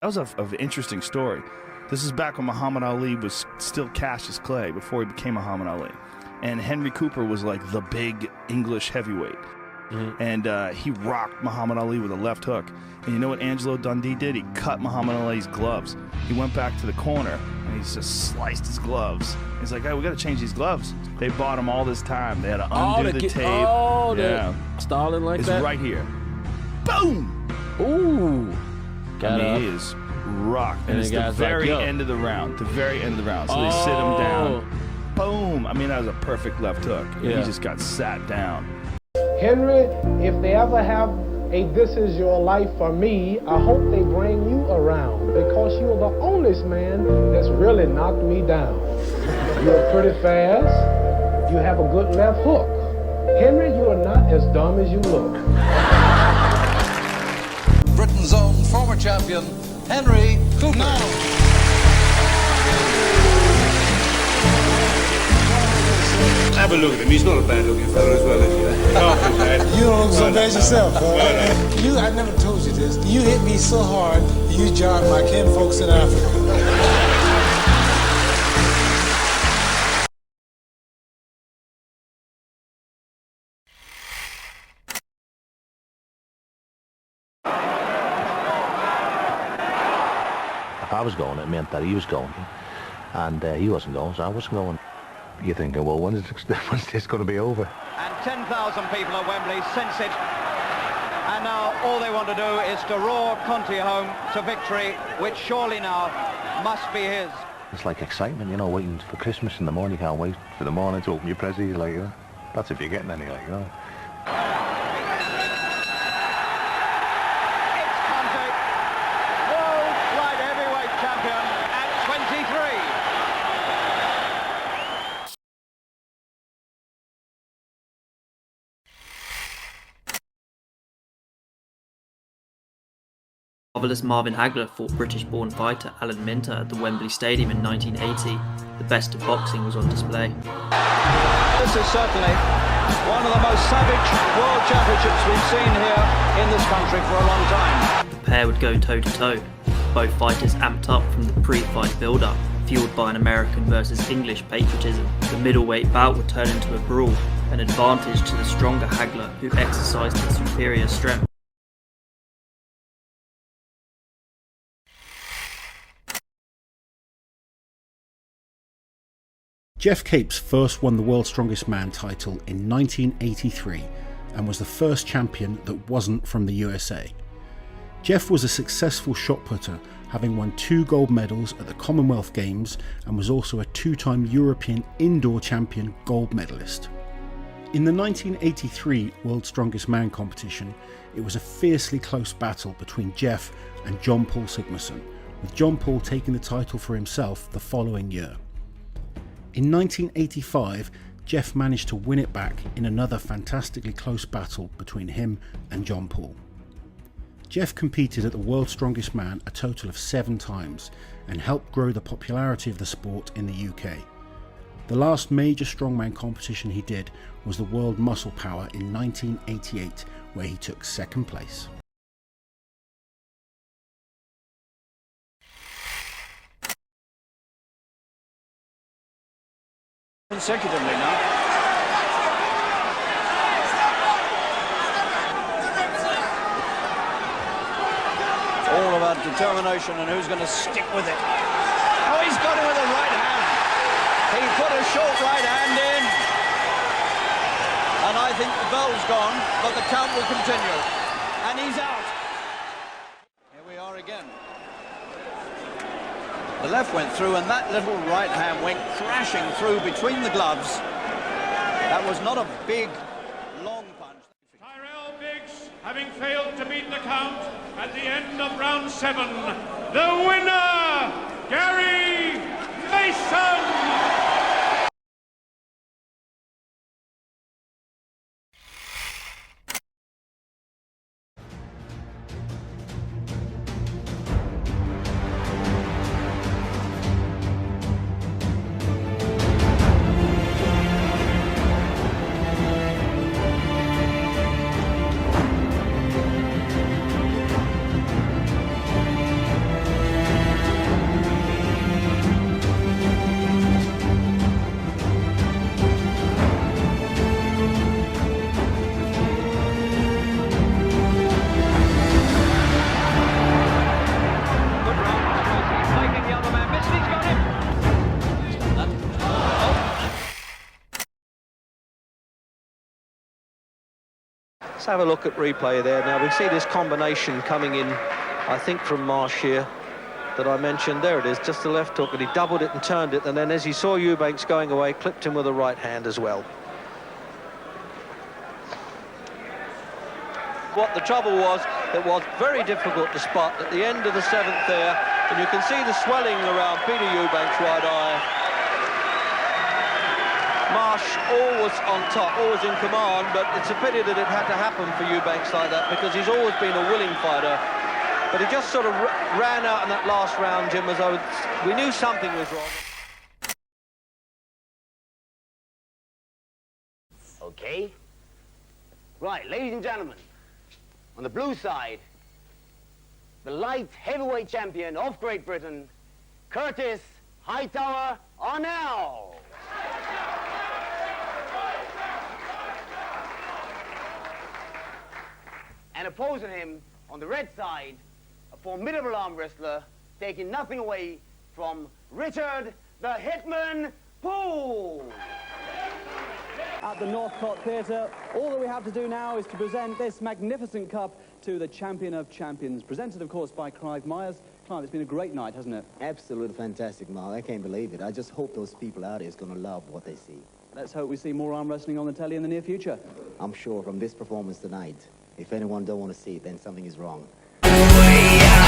That was an interesting story. This is back when Muhammad Ali was still Cassius Clay, before he became Muhammad Ali. And Henry Cooper was like the big English heavyweight. Mm-hmm. And he rocked Muhammad Ali with a left hook. And you know what Angelo Dundee did? He cut Muhammad Ali's gloves. He went back to the corner and he just sliced his gloves. He's like, hey, we got to change these gloves. They bought him all this time. They had to undo the tape. Oh, yeah. Stalin like it's that? It's right here. Boom! Ooh. Got he is rocked. And it's the very end of the round. The very end of the round. So they sit him down. Boom! I mean, that was a perfect left hook. Yeah. He just got sat down. Henry, if they ever have a This Is Your Life for Me, I hope they bring you around, because you're the only man that's really knocked me down. You're pretty fast. You have a good left hook. Henry, you are not as dumb as you look. Britain's own former champion, Henry Cooper. No. Have a look at him. He's not a bad-looking fellow as well, is he? You don't look so bad yourself. I never told you this. You hit me so hard, you jarred my kinfolks in Africa. If I was going, it meant that he was going, and he wasn't going, so I wasn't going. You're thinking, well, when's this going to be over? And 10,000 people at Wembley sense it. And now all they want to do is to roar Conte home to victory, which surely now must be his. It's like excitement, you know, waiting for Christmas in the morning. You can't wait for the morning to open your presents, like, you know. That's if you're getting any, like, you know. It's Conte, world light heavyweight champion at 23. Marvellous Marvin Hagler fought British-born fighter Alan Minter at the Wembley Stadium in 1980. The best of boxing was on display. This is certainly one of the most savage world championships we've seen here in this country for a long time. The pair would go toe-to-toe, both fighters amped up from the pre-fight build-up, fueled by an American versus English patriotism. The middleweight bout would turn into a brawl, an advantage to the stronger Hagler, who exercised his superior strength. Jeff Capes first won the World's Strongest Man title in 1983 and was the first champion that wasn't from the USA. Jeff was a successful shot putter, having won 2 gold medals at the Commonwealth Games and was also a 2-time European indoor champion gold medalist. In the 1983 World's Strongest Man competition, it was a fiercely close battle between Jeff and John Poole Sigmarsson, with John Poole taking the title for himself the following year. In 1985, Jeff managed to win it back in another fantastically close battle between him and John Poole. Jeff competed at the World's Strongest Man a total of 7 times and helped grow the popularity of the sport in the UK. The last major strongman competition he did was the World Muscle Power in 1988, where he took 2nd place. Consecutively now. All about determination and who's going to stick with it. Oh, he's got it with a right hand. He put a short right hand in. And I think the bell's gone, but the count will continue. And he's out. Here we are again. The left went through, and that little right hand went crashing through between the gloves. That was not a big, long punch. Tyrell Biggs, having failed to beat the count at the end of round 7, the winner, Gary Mason! Let's have a look at replay there. Now we see this combination coming in, I think from Marsh here, that I mentioned. There it is, just the left hook, and he doubled it and turned it, and then as he saw Eubanks going away, clipped him with the right hand as well. What the trouble was, it was very difficult to spot at the end of the 7th there, and you can see the swelling around Peter Eubanks' right eye. Marsh always on top, always in command, but it's a pity that it had to happen for Eubanks like that, because he's always been a willing fighter. But he just sort of ran out in that last round, Jim, as though we knew something was wrong. Okay. Right, ladies and gentlemen, on the blue side, the light heavyweight champion of Great Britain, Curtis Hightower Arnell. And opposing him on the red side, a formidable arm wrestler, taking nothing away from Richard the Hitman Poole. At the Northcott Theatre, all that we have to do now is to present this magnificent cup to the champion of champions, presented, of course, by Clive Myers. Clive, it's been a great night, hasn't it? Absolutely fantastic, Mark. I can't believe it. I just hope those people out there is going to love what they see. Let's hope we see more arm wrestling on the telly in the near future. I'm sure from this performance tonight, if anyone don't want to see it, then something is wrong. We are